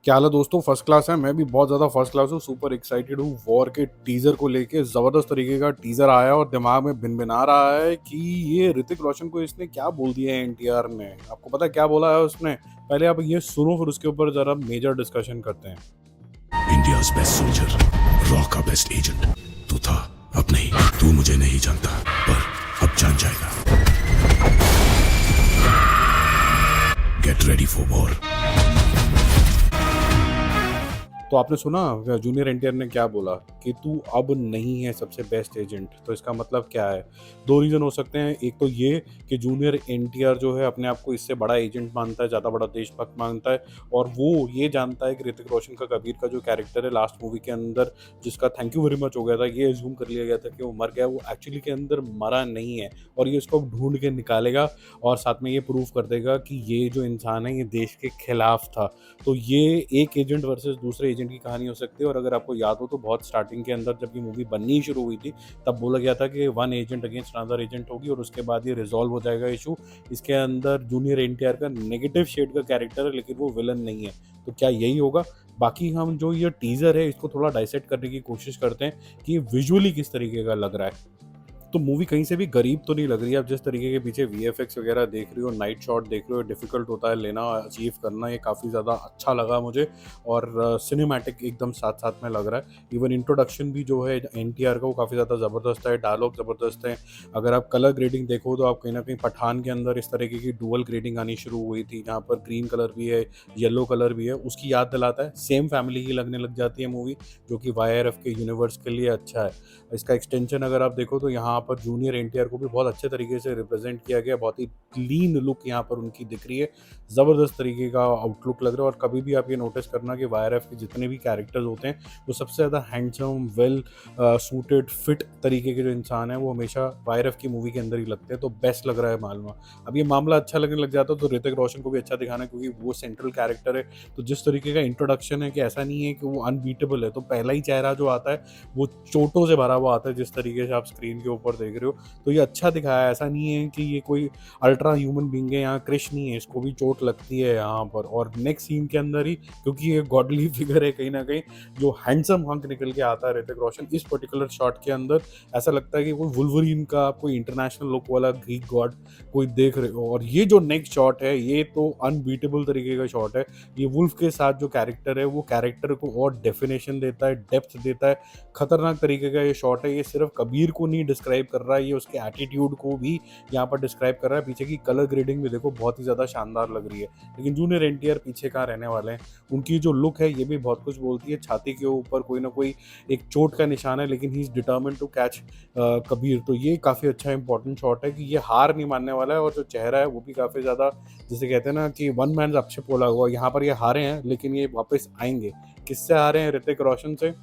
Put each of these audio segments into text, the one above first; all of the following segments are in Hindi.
क्या हाल है दोस्तों। फर्स्ट क्लास है। मैं भी बहुत ज़्यादा फर्स्ट क्लास हूँ। सुपर एक्साइटेड हूँ वॉर के टीज़र को लेके। ज़बरदस्त तरीके का टीज़र आया और दिमाग में भिनभिना रहा है कि ये ऋतिक रोशन को इसने क्या बोल दिया है एनटीआर ने। आपको पता है क्या बोला है उसने? पहले आप ये सुनो, फिर उसके ऊपर ज़रा मेजर डिस्कशन करते हैं। इंडियाज बेस्ट सोल्जर, रॉ का बेस्ट एजेंट तू था। अब नहीं, तू मुझे नहीं जानता, पर अब जान जाएगा। Get ready for war. तो आपने सुना जूनियर एनटीआर ने क्या बोला कि तू अब नहीं है सबसे बेस्ट एजेंट। तो इसका मतलब क्या है? दो रीज़न हो सकते हैं। एक तो ये कि जूनियर एनटीआर जो है अपने आप को इससे बड़ा एजेंट मानता है, ज़्यादा बड़ा देशभक्त मानता है, और वो ये जानता है कि ऋतिक रोशन का कबीर का जो कैरेक्टर है लास्ट मूवी के अंदर, जिसका थैंक यू वेरी मच हो गया था, ये एज्यूम कर लिया गया था कि वो मर गया। वो एक्चुअली के अंदर मरा नहीं है, और ये उसको ढूंढ के निकालेगा और साथ में ये प्रूव कर देगा कि ये जो इंसान है ये देश के खिलाफ था। तो ये एक एजेंट वर्सेस दूसरे एजेंट की कहानी हो सकती है। और अगर आपको याद हो तो बहुत स्टार्टिंग के अंदर जब ये मूवी बननी शुरू हुई थी, तब बोला गया था कि one agent against another agent होगी और उसके बाद ये रिजॉल्व हो जाएगा इशू। इसके अंदर जूनियर एनटीआर का नेगेटिव शेड का कैरेक्टर है, लेकिन वो विलन नहीं है। तो क्या यही होगा? बाकी हम जो ये टीजर है इसको थोड़ा डाइसेक्ट करने की कोशिश करते हैं कि विजुअली किस तरीके का लग रहा है। तो मूवी कहीं से भी गरीब तो नहीं लग रही है। आप जिस तरीके के पीछे वीएफएक्स वगैरह देख रहे हो, नाइट शॉट देख रहे हो, डिफिकल्ट होता है लेना, अचीव करना, ये काफ़ी ज़्यादा अच्छा लगा मुझे। और सिनेमैटिक एकदम साथ साथ में लग रहा है। इवन इंट्रोडक्शन भी जो है एनटीआर का वो काफ़ी ज़्यादा ज़बरदस्त है, डायलॉग ज़बरदस्त है। अगर आप कलर ग्रेडिंग देखो तो आप कहीं ना कहीं पठान के अंदर इस तरीके की डुअल ग्रेडिंग आनी शुरू हुई थी, जहाँ पर ग्रीन कलर भी है, येलो कलर भी है, उसकी याद दिलाता है। सेम फैमिली की लगने लग जाती है मूवी, जो कि वाईआरएफ के यूनिवर्स के लिए अच्छा है। इसका एक्सटेंशन अगर आप देखो तो यहाँ पर जूनियर एनटीआर को भी बहुत अच्छे तरीके से रिप्रेजेंट किया गया। बहुत ही क्लीन लुक यहाँ पर उनकी दिख रही है, ज़बरदस्त तरीके का आउटलुक लग रहा है। और कभी भी आप ये नोटिस करना कि वाईआरएफ के जितने भी कैरेक्टर्स होते हैं वो सबसे ज़्यादा हैंडसम, वेल सूटेड, फिट तरीके के जो इंसान है वो हमेशा वाईआरएफ की मूवी के अंदर ही लगते हैं। तो बेस्ट लग रहा है मालूम। अब ये मामला अच्छा लगने लग जाता है तो ऋतिक रोशन को भी अच्छा दिखाना है, क्योंकि वो सेंट्रल कैरेक्टर है। तो जिस तरीके का इंट्रोडक्शन है कि ऐसा नहीं है कि वो अनबीटेबल है, तो पहला ही चेहरा जो आता है वो चोटों से भरा हुआ आता है, जिस तरीके से आप स्क्रीन के ऊपर देख रहे हो। तो ये अच्छा दिखाया है। ऐसा नहीं है कि ये कोई अल्ट्रा ह्यूमन बीइंग है, यहाँ क्रिश नहीं है, इसको भी चोट लगती है यहाँ पर। और नेक्स्ट सीन के अंदर ही, क्योंकि ये गॉडली फिगर है कहीं ना कहीं, जो हैंडसम हंक निकल के आता है ऋतिक रोशन इस पर्टिकुलर शॉट के अंदर, ऐसा लगता है कि कोई वुल्वरीन का कोई इंटरनेशनल लुक वाला ग्रीक गॉड कोई देख रहे हो। और ये जो नेक्स्ट शॉट है ये तो अनबीटेबल तरीके का शॉट है। ये वुल्फ के साथ जो कैरेक्टर है वो कैरेक्टर को और डेफिनेशन देता है, डेप्थ देता है। खतरनाक तरीके का ये शॉट है। ये सिर्फ कबीर को नहीं डिस्क्राइब कर रहा है, ये उसके एटीट्यूड को भी यहाँ पर डिस्क्राइब कर रहा है। पीछे की कलर ग्रेडिंग भी देखो, बहुत ही ज़्यादा शानदार लग रही है। लेकिन जूनियर एनटीआर पीछे कहाँ रहने वाले हैं? उनकी जो लुक है ये भी बहुत कुछ बोलती है। छाती के ऊपर कोई ना कोई एक चोट का निशान है, लेकिन he is determined to catch Kabir. तो ये काफ़ी अच्छा इंपॉर्टेंट शॉट है कि ये हार नहीं मानने वाला है। और जो चेहरा है वो भी काफ़ी ज़्यादा, जैसे कहते हैं ना कि वन मैन अक्षय बोला हुआ, यहाँ पर ये हारे हैं लेकिन ये वापस आएंगे। किससे हारे हैं? ऋतिक रोशन से।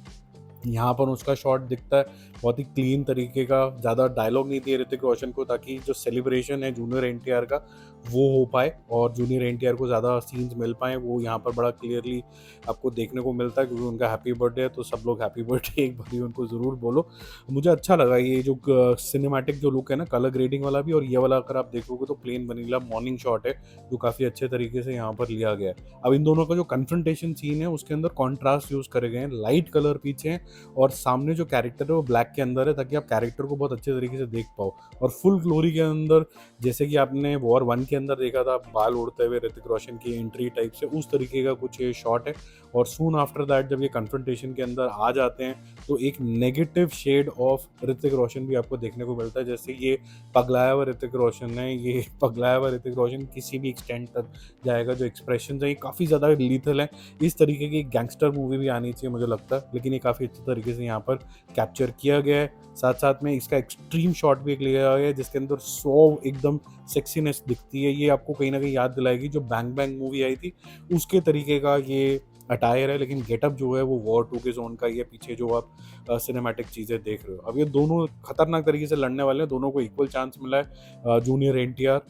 यहाँ पर उसका शॉट दिखता है बहुत ही क्लीन तरीके का। ज़्यादा डायलॉग नहीं दिए ऋतिक रोशन को, ताकि जो सेलिब्रेशन है जूनियर एनटीआर का वो हो पाए और जूनियर एनटीआर को ज़्यादा सीन्स मिल पाए। वो यहाँ पर बड़ा क्लियरली आपको देखने को मिलता है, क्योंकि उनका हैप्पी बर्थडे है। तो सब लोग हैप्पी बर्थडे एक बार उनको ज़रूर बोलो। मुझे अच्छा लगा ये जो सिनेमैटिक जो लुक है ना, कलर ग्रेडिंग वाला भी, और ये वाला अगर आप देखोगे तो प्लेन वनीला मॉर्निंग शॉट है, जो काफ़ी अच्छे तरीके से यहाँ पर लिया गया है। अब इन दोनों का जो कन्फ्रंटेशन सीन है उसके अंदर कॉन्ट्रास्ट यूज़ करे गए हैं। लाइट कलर पीछे है और सामने जो कैरेक्टर है वो ब्लैक के अंदर है, ताकि आप कैरेक्टर को बहुत अच्छे तरीके से देख पाओ। और फुल ग्लोरी के अंदर, जैसे कि आपने वॉर 1 के अंदर देखा था बाल उड़ते हुए ऋतिक रोशन की एंट्री टाइप से, उस तरीके का कुछ ये शॉट है। और सून आफ्टर दैट जब ये कन्फ्रंटेशन के अंदर आ जाते हैं तो एक negative shade of Hrithik Roshan भी आपको देखने को मिलता है। जैसे ये पगलाया हुआ ऋतिक रोशन है, ये पगलाया हुआ ऋतिक रोशन किसी भी एक्सटेंट तक जाएगा। जो एक्सप्रेशन है ये काफ़ी ज़्यादा लीथल है। इस तरीके की गैंगस्टर मूवी भी आनी चाहिए मुझे लगता है, लेकिन ये काफ़ी अच्छे तरीके से यहाँ पर कैप्चर किया गया है। साथ साथ में इसका एक्सट्रीम शॉट भी एक लिया गया है, जिसके अंदर सो एकदम सेक्सीनेस दिखती है। ये आपको कहीं ना कहीं याद दिलाएगी जो बैंग बैंग मूवी आई थी उसके तरीके का ये अटायर है, लेकिन गेटअप जो है वो वॉर 2 के जोन का ही है। पीछे जो आप सिनेमैटिक चीज़ें देख रहे हो, अब ये दोनों खतरनाक तरीके से लड़ने वाले हैं। दोनों को इक्वल चांस मिला है। जूनियर एनटीआर,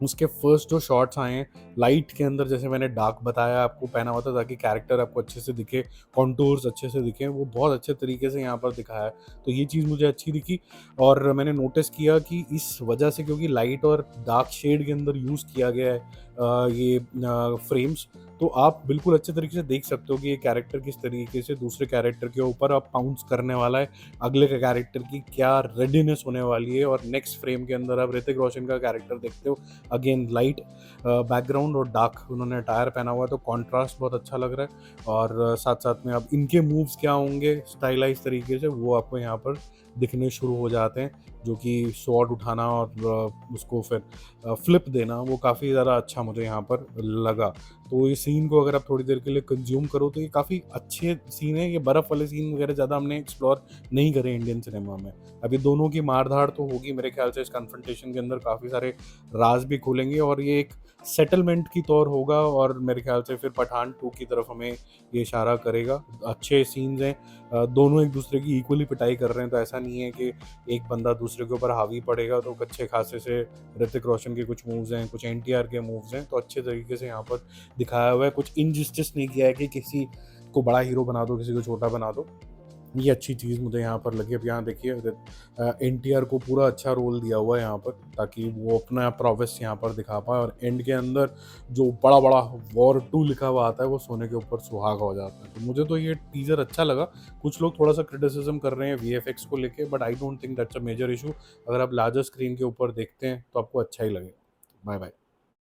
उसके फर्स्ट जो शॉट्स आए हैं लाइट के अंदर, जैसे मैंने डार्क बताया आपको पहना हुआ था ताकि कैरेक्टर आपको अच्छे से दिखे, कॉन्टूर्स अच्छे से दिखे, वो बहुत अच्छे तरीके से यहाँ पर दिखाया है। तो ये चीज़ मुझे अच्छी दिखी। और मैंने नोटिस किया कि इस वजह से, क्योंकि लाइट और डार्क शेड के अंदर यूज़ किया गया है ये फ्रेम्स, तो आप बिल्कुल अच्छे तरीके से देख सकते हो कि ये कैरेक्टर किस तरीके से दूसरे कैरेक्टर के ऊपर अब पाउंस करने वाला है, अगले के कैरेक्टर की क्या रेडीनेस होने वाली है। और नेक्स्ट फ्रेम के अंदर आप ऋतिक रोशन का कैरेक्टर देखते हो, अगेन लाइट बैकग्राउंड और डार्क उन्होंने अटायर पहना हुआ है, तो कॉन्ट्रास्ट बहुत अच्छा लग रहा है। और साथ साथ में अब इनके मूव्स क्या होंगे स्टाइलाइज तरीके से, वो आपको यहाँ पर दिखने शुरू हो जाते हैं, जो कि शॉट उठाना और उसको फिर फ्लिप देना, वो काफ़ी ज़्यादा अच्छा मुझे यहाँ पर लगा। तो ये सीन को अगर आप थोड़ी देर के लिए कंज्यूम करो तो ये काफ़ी अच्छे सीन है। ये बर्फ़ वाले सीन वगैरह ज़्यादा हमने एक्सप्लोर नहीं करे इंडियन सिनेमा में। अभी दोनों की मार-धाड़ तो होगी मेरे ख्याल से, इस कन्फ्रंटेशन के अंदर काफ़ी सारे राज़ भी खुलेंगे और ये एक सेटलमेंट की तौर होगा, और मेरे ख्याल से फिर पठान 2 की तरफ हमें ये इशारा करेगा। अच्छे सीन्स हैं, दोनों एक दूसरे की इक्वली पिटाई कर रहे हैं, तो ऐसा नहीं है कि एक बंदा दूसरे के ऊपर हावी पड़ेगा। तो अच्छे खासे से ऋतिक रोशन के कुछ मूव्स हैं, कुछ एनटीआर के मूव्स हैं, तो अच्छे तरीके से यहाँ पर दिखाया हुआ है। कुछ इनजस्टिस नहीं किया है कि किसी को बड़ा हीरो बना दो, किसी को छोटा बना दो। ये अच्छी चीज़ मुझे यहाँ पर लगी। अब यहाँ देखिए एनटीआर को पूरा अच्छा रोल दिया हुआ है यहाँ पर, ताकि वो अपना प्रोवेस यहाँ पर दिखा पाए, और एंड के अंदर जो बड़ा बड़ा वॉर 2 लिखा हुआ आता है वो सोने के ऊपर सुहागा हो जाता है। तो मुझे तो ये टीज़र अच्छा लगा। कुछ लोग थोड़ा सा क्रिटिसिज्म कर रहे हैं वीएफएक्स को लेके, but I don't think that's a major issue. अगर आप लार्जर स्क्रीन के ऊपर देखते हैं तो आपको अच्छा ही लगेगा। Bye bye.